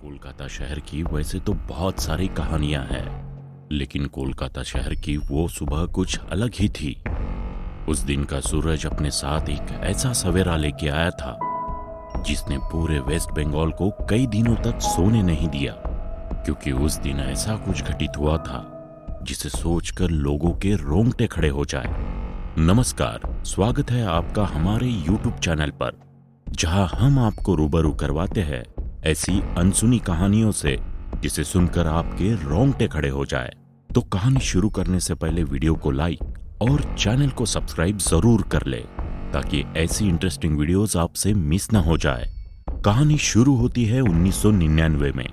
कोलकाता शहर की वैसे तो बहुत सारी कहानियां हैं, लेकिन कोलकाता शहर की वो सुबह कुछ अलग ही थी। उस दिन का सूरज अपने साथ एक ऐसा सवेरा लेके आया था जिसने पूरे वेस्ट बंगाल को कई दिनों तक सोने नहीं दिया, क्योंकि उस दिन ऐसा कुछ घटित हुआ था जिसे सोचकर लोगों के रोंगटे खड़े हो जाए। नमस्कार, स्वागत है आपका हमारे YouTube चैनल पर, जहां हम आपको रूबरू करवाते हैं ऐसी अनसुनी कहानियों से जिसे सुनकर आपके रोंगटे खड़े हो जाए। तो कहानी शुरू करने से पहले वीडियो को लाइक और चैनल को सब्सक्राइब जरूर कर ले, ताकि ऐसी इंटरेस्टिंग वीडियोस आपसे मिस ना हो जाए। कहानी शुरू होती है 1999 में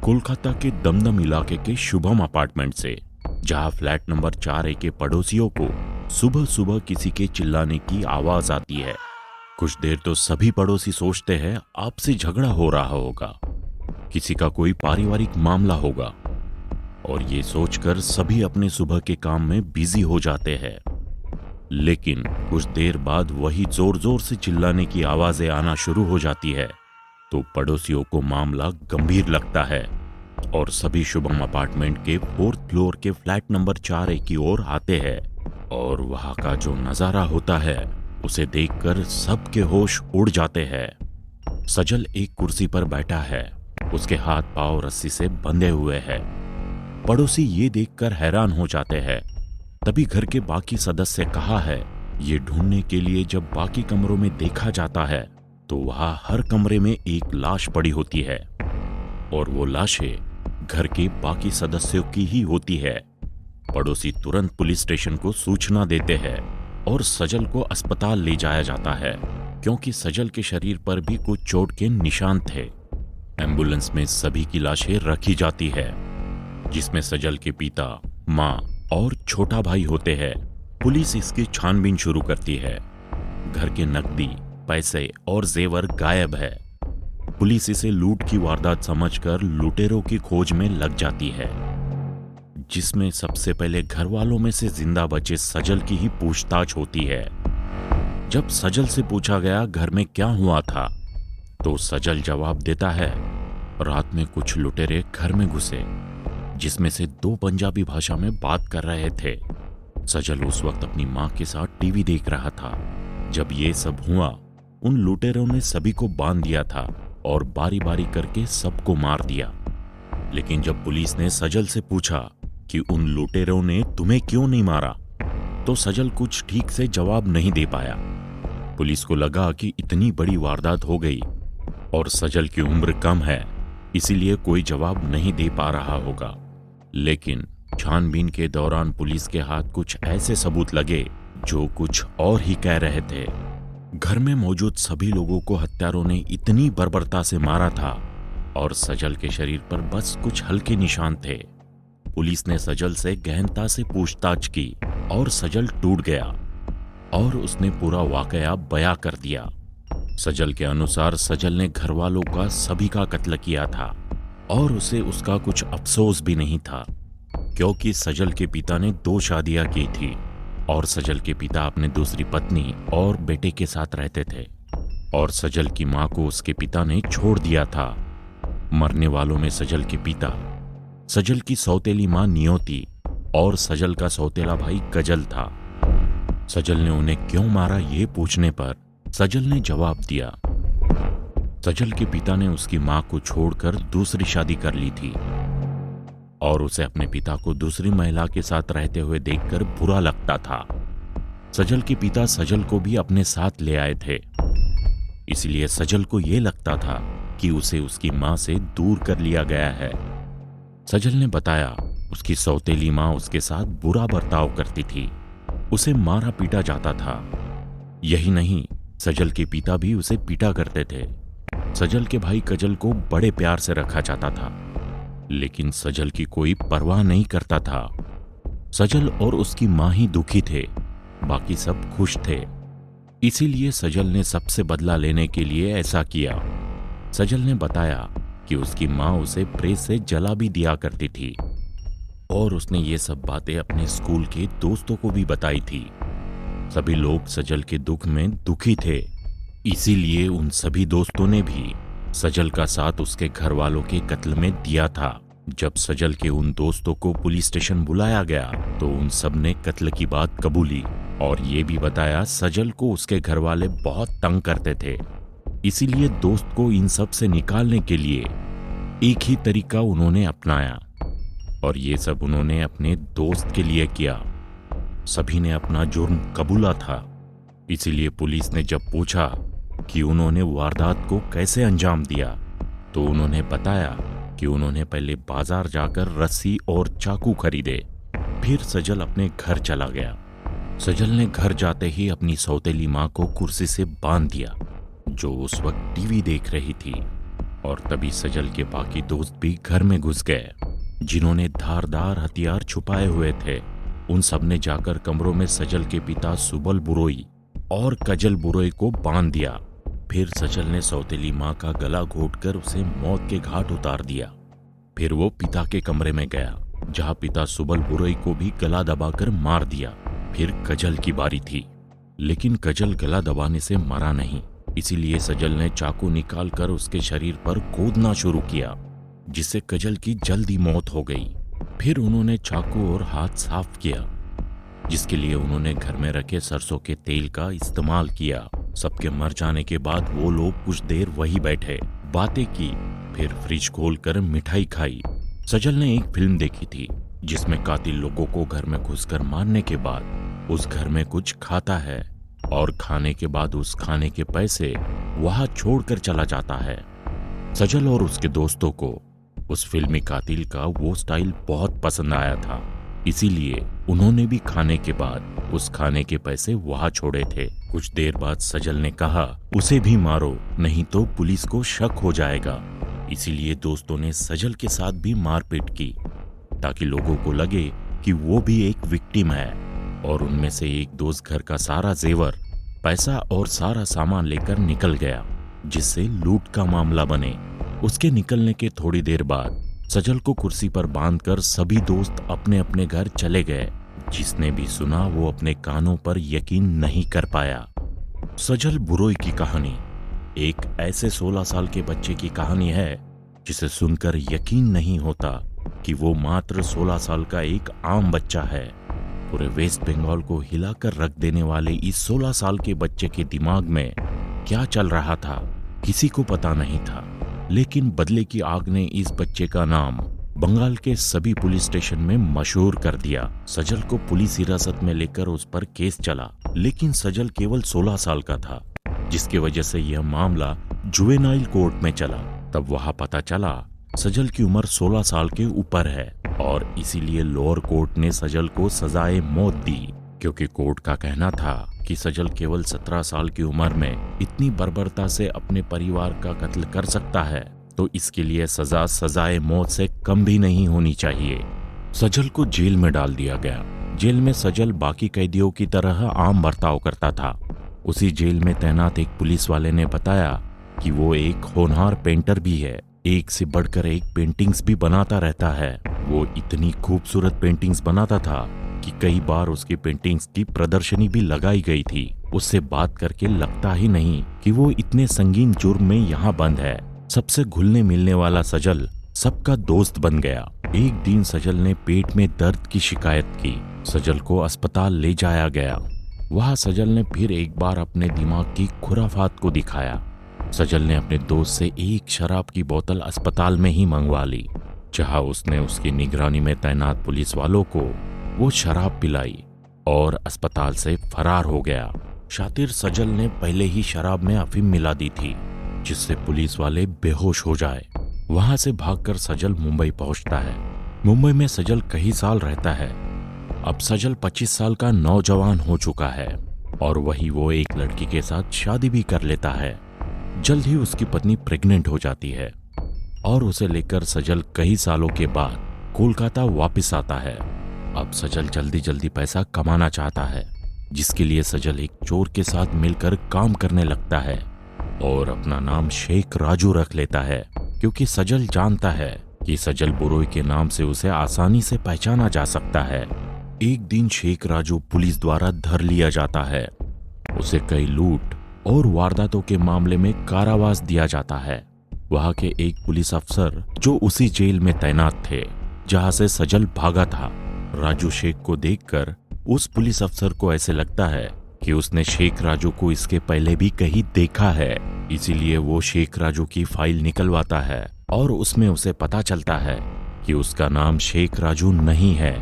कोलकाता के दमदम इलाके के शुभम अपार्टमेंट से, जहां फ्लैट नंबर 4A के पड़ोसियों को सुबह सुबह किसी के चिल्लाने की आवाज आती है। कुछ देर तो सभी पड़ोसी सोचते हैं आपसे झगड़ा हो रहा होगा, किसी का कोई पारिवारिक मामला होगा, और ये सोचकर सभी अपने सुबह के काम में बिजी हो जाते हैं। लेकिन कुछ देर बाद वही जोर जोर से चिल्लाने की आवाजें आना शुरू हो जाती है, तो पड़ोसियों को मामला गंभीर लगता है और सभी शुभम अपार्टमेंट के 4th फ्लोर के फ्लैट नंबर 4A की ओर आते हैं। और वहां का जो नजारा होता है उसे देखकर सबके होश उड़ जाते हैं। सजल एक कुर्सी पर बैठा है, उसके हाथ पांव रस्सी से बंधे हुए हैं। पड़ोसी ये देखकर हैरान हो जाते हैं। तभी घर के बाकी सदस्य कहा है, ये ढूंढने के लिए जब बाकी कमरों में देखा जाता है तो वहां हर कमरे में एक लाश पड़ी होती है, और वो लाशें घर के बाकी सदस्यों की ही होती है। पड़ोसी तुरंत पुलिस स्टेशन को सूचना देते हैं और सजल को अस्पताल ले जाया जाता है, क्योंकि सजल के शरीर पर भी कुछ चोट के निशान थे। एम्बुलेंस में सभी की लाशें रखी जाती है, जिसमें सजल के पिता, माँ और छोटा भाई होते हैं। पुलिस इसकी छानबीन शुरू करती है। घर के नकदी, पैसे और जेवर गायब है। पुलिस इसे लूट की वारदात समझकर लुटेरों की खोज में लग जाती है, जिसमें सबसे पहले घर वालों में से जिंदा बचे सजल की ही पूछताछ होती है। जब सजल से पूछा गया घर में क्या हुआ था, तो सजल जवाब देता है, रात में कुछ लुटेरे घर में घुसे, जिसमें से 2 पंजाबी भाषा में बात कर रहे थे। सजल उस वक्त अपनी माँ के साथ टीवी देख रहा था। जब ये सब हुआ, उन लुटेरों ने सभी को बांध दिया था और बारी बारी करके सबको मार दिया। लेकिन जब पुलिस ने सजल से पूछा कि उन लुटेरों ने तुम्हें क्यों नहीं मारा, तो सजल कुछ ठीक से जवाब नहीं दे पाया। पुलिस को लगा कि इतनी बड़ी वारदात हो गई और सजल की उम्र कम है, इसीलिए कोई जवाब नहीं दे पा रहा होगा। लेकिन छानबीन के दौरान पुलिस के हाथ कुछ ऐसे सबूत लगे जो कुछ और ही कह रहे थे। घर में मौजूद सभी लोगों को हत्यारों ने इतनी बर्बरता से मारा था और सजल के शरीर पर बस कुछ हल्के निशान थे। पुलिस ने सजल से गहनता से पूछताछ की और सजल टूट गया और उसने पूरा वाकया बयां कर दिया। सजल के अनुसार सजल ने घर वालों का सभी का कत्ल किया था और उसे उसका कुछ अफसोस भी नहीं था, क्योंकि सजल के पिता ने 2 शादियां की थी और सजल के पिता अपने दूसरी पत्नी और बेटे के साथ रहते थे, और सजल की मां को उसके पिता ने छोड़ दिया था। मरने वालों में सजल के पिता, सजल की सौतेली मां नियोती और सजल का सौतेला भाई कजल था। सजल ने उन्हें क्यों मारा ये पूछने पर सजल ने जवाब दिया, सजल के पिता ने उसकी मां को छोड़कर दूसरी शादी कर ली थी और उसे अपने पिता को दूसरी महिला के साथ रहते हुए देखकर बुरा लगता था। सजल के पिता सजल को भी अपने साथ ले आए थे, इसलिए सजल को यह लगता था कि उसे उसकी मां से दूर कर लिया गया है। सजल ने बताया, उसकी सौतेली मां उसके साथ बुरा बर्ताव करती थी, उसे मारा पीटा जाता था। यही नहीं, सजल के पिता भी उसे पीटा करते थे। सजल के भाई कजल को बड़े प्यार से रखा जाता था, लेकिन सजल की कोई परवाह नहीं करता था। सजल और उसकी मां ही दुखी थे, बाकी सब खुश थे। इसीलिए सजल ने सबसे बदला लेने के लिए ऐसा किया। सजल ने बताया कि उसकी मां उसे प्रेस से जला भी दिया करती थी, और उसने ये सब बातें अपने स्कूल के दोस्तों को भी बताई थी। सभी लोग सजल के दुख में दुखी थे, इसीलिए उन सभी दोस्तों ने भी सजल का साथ उसके घर वालों के कत्ल में दिया था। जब सजल के उन दोस्तों को पुलिस स्टेशन बुलाया गया तो उन सब ने कत्ल की बात कबूली और ये भी बताया सजल को उसके घर वाले बहुत तंग करते थे। इसीलिए दोस्त को इन सब से निकालने के लिए एक ही तरीका उन्होंने अपनाया और ये सब उन्होंने अपने दोस्त के लिए किया। सभी ने अपना जुर्म कबूला था। इसीलिए पुलिस ने जब पूछा कि उन्होंने वारदात को कैसे अंजाम दिया तो उन्होंने बताया कि उन्होंने पहले बाजार जाकर रस्सी और चाकू खरीदे, फिर सजल अपने घर चला गया। सजल ने घर जाते ही अपनी सौतेली मां को कुर्सी से बांध दिया जो उस वक्त टीवी देख रही थी, और तभी सजल के बाकी दोस्त भी घर में घुस गए जिन्होंने धारदार हथियार छुपाए हुए थे। उन सब ने जाकर कमरों में सजल के पिता सुबल बुरोई और कजल बुरोई को बांध दिया। फिर सजल ने सौतेली मां का गला घोटकर उसे मौत के घाट उतार दिया। फिर वो पिता के कमरे में गया जहां पिता सुबल बुरोई को भी गला दबाकर मार दिया। फिर कजल की बारी थी, लेकिन कजल गला दबाने से मरा नहीं। इसीलिए सजल ने चाकू निकालकर उसके शरीर पर खोदना शुरू किया जिससे कजल की जल्दी मौत हो गई। फिर उन्होंने चाकू और हाथ साफ किया जिसके लिए उन्होंने घर में रखे सरसों के तेल का इस्तेमाल किया। सबके मर जाने के बाद वो लोग कुछ देर वही बैठे, बातें की, फिर फ्रिज खोलकर मिठाई खाई। सजल ने एक फिल्म देखी थी जिसमें कातिल लोगों को घर में घुसकर मारने के बाद उस घर में कुछ खाता है और खाने के बाद उस खाने के पैसे वहां छोड़कर चला जाता है। सजल और उसके दोस्तों को उस फिल्मी कातिल का वो स्टाइल बहुत पसंद आया था, इसीलिए उन्होंने भी खाने के बाद उस खाने के पैसे वहां छोड़े थे। कुछ देर बाद सजल ने कहा उसे भी मारो नहीं तो पुलिस को शक हो जाएगा। इसीलिए दोस्तों ने सजल के साथ भी मारपीट की ताकि लोगों को लगे कि वो भी एक विक्टिम है, और उनमें से एक दोस्त घर का सारा जेवर, पैसा और सारा सामान लेकर निकल गया जिससे लूट का मामला बने। उसके निकलने के थोड़ी देर बाद सजल को कुर्सी पर बांधकर सभी दोस्त अपने अपने घर चले गए। जिसने भी सुना वो अपने कानों पर यकीन नहीं कर पाया। सजल बुरोई की कहानी एक ऐसे 16 साल के बच्चे की कहानी है जिसे सुनकर यकीन नहीं होता कि वो मात्र 16 साल का एक आम बच्चा है। पूरे वेस्ट बंगाल को हिलाकर रख देने वाले इस 16 साल के बच्चे के दिमाग में क्या चल रहा था किसी को पता नहीं था, लेकिन बदले की आग ने इस बच्चे का नाम बंगाल के सभी पुलिस स्टेशन में मशहूर कर दिया। सजल को पुलिस हिरासत में लेकर उस पर केस चला, लेकिन सजल केवल 16 साल का था जिसकी वजह से यह मामला जुवेनाइल कोर्ट में चला। तब वहां पता चला सजल की उम्र 16 साल के ऊपर है और इसीलिए लोअर कोर्ट ने सजल को सजाए मौत दी, क्योंकि कोर्ट का कहना था कि सजल केवल 17 साल की उम्र में इतनी बर्बरता से अपने परिवार का कत्ल कर सकता है तो इसके लिए सजा सजाए मौत से कम भी नहीं होनी चाहिए। सजल को जेल में डाल दिया गया। जेल में सजल बाकी कैदियों की तरह आम बर्ताव करता था। उसी जेल में तैनात एक पुलिस वाले ने बताया कि वो एक होनहार पेंटर भी है, एक से बढ़कर एक पेंटिंग्स भी बनाता रहता है। वो इतनी खूबसूरत पेंटिंग्स बनाता था कि कई बार उसकी पेंटिंग्स की प्रदर्शनी भी लगाई गई थी। उससे बात करके लगता ही नहीं कि वो इतने संगीन जुर्म में यहाँ बंद है। सबसे घुलने मिलने वाला सजल सबका दोस्त बन गया। एक दिन सजल ने पेट में दर्द की शिकायत की। सजल को अस्पताल ले जाया गया। वहां सजल ने फिर एक बार अपने दिमाग की खुराफात को दिखाया। सजल ने अपने दोस्त से एक शराब की बोतल अस्पताल में ही मंगवा ली, जहां उसने उसकी निगरानी में तैनात पुलिस वालों को वो शराब पिलाई और अस्पताल से फरार हो गया। शातिर सजल ने पहले ही शराब में अफीम मिला दी थी जिससे पुलिस वाले बेहोश हो जाए। वहां से भागकर सजल मुंबई पहुंचता है। मुंबई में सजल कई साल रहता है। अब सजल 25 साल का नौजवान हो चुका है और वही वो एक लड़की के साथ शादी भी कर लेता है। जल्द ही उसकी पत्नी प्रेग्नेंट हो जाती है और उसे लेकर सजल कई सालों के बाद कोलकाता वापस आता है। अब सजल जल्दी जल्दी पैसा कमाना चाहता है, जिसके लिए सजल एक चोर के साथ मिलकर काम करने लगता है और अपना नाम शेख राजू रख लेता है, क्योंकि सजल जानता है कि सजल बुरोई के नाम से उसे आसानी से पहचाना जा सकता है। एक दिन शेख राजू पुलिस द्वारा धर लिया जाता है। उसे कई लूट और वारदातों के मामले में कारावास दिया जाता है। वहां के एक पुलिस अफसर जो उसी जेल में तैनात थे जहां से सजल भागा था। राजू शेख को देखकर उस पुलिस अफसर को ऐसे लगता है कि उसने शेख राजू को इसके पहले भी कहीं देखा है। इसीलिए वो शेख राजू की फाइल निकलवाता है और उसमें उसे पता चलता है कि उसका नाम शेख राजू नहीं है।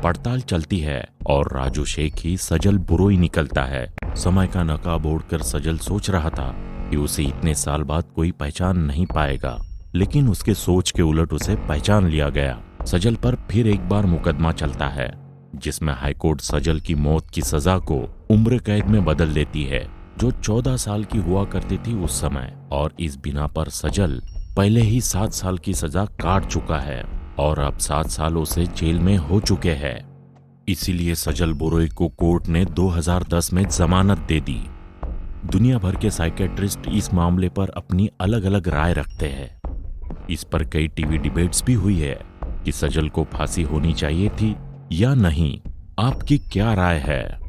पड़ताल चलती है और राजू शेख ही सजल बुरोई निकलता है। समय का नकाब ओढ़कर सजल सोच रहा था कि उसे इतने साल बाद कोई पहचान नहीं पाएगा, लेकिन उसके सोच के उलट उसे पहचान लिया गया। सजल पर फिर एक बार मुकदमा चलता है जिसमें हाईकोर्ट सजल की मौत की सजा को उम्र कैद में बदल देती है, जो 14 साल की हुआ करती थी उस समय। और इस बिना पर सजल पहले ही 7 साल की सजा काट चुका है और अब 7 साल उसे जेल में हो चुके हैं। इसीलिए सजल बुरोई को कोर्ट ने 2010 में जमानत दे दी। दुनिया भर के साइकेट्रिस्ट इस मामले पर अपनी अलग अलग राय रखते हैं। इस पर कई टीवी डिबेट्स भी हुई है कि सजल को फांसी होनी चाहिए थी या नहीं। आपकी क्या राय है?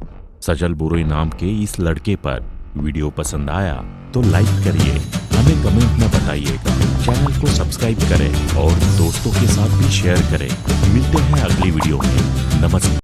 सजल बुरोई नाम के इस लड़के पर वीडियो पसंद आया तो लाइक करिए, हमें कमेंट में बताइएगा। चैनल को सब्सक्राइब करें और दोस्तों के साथ भी शेयर करें। मिलते हैं अगली वीडियो में। नमस्कार।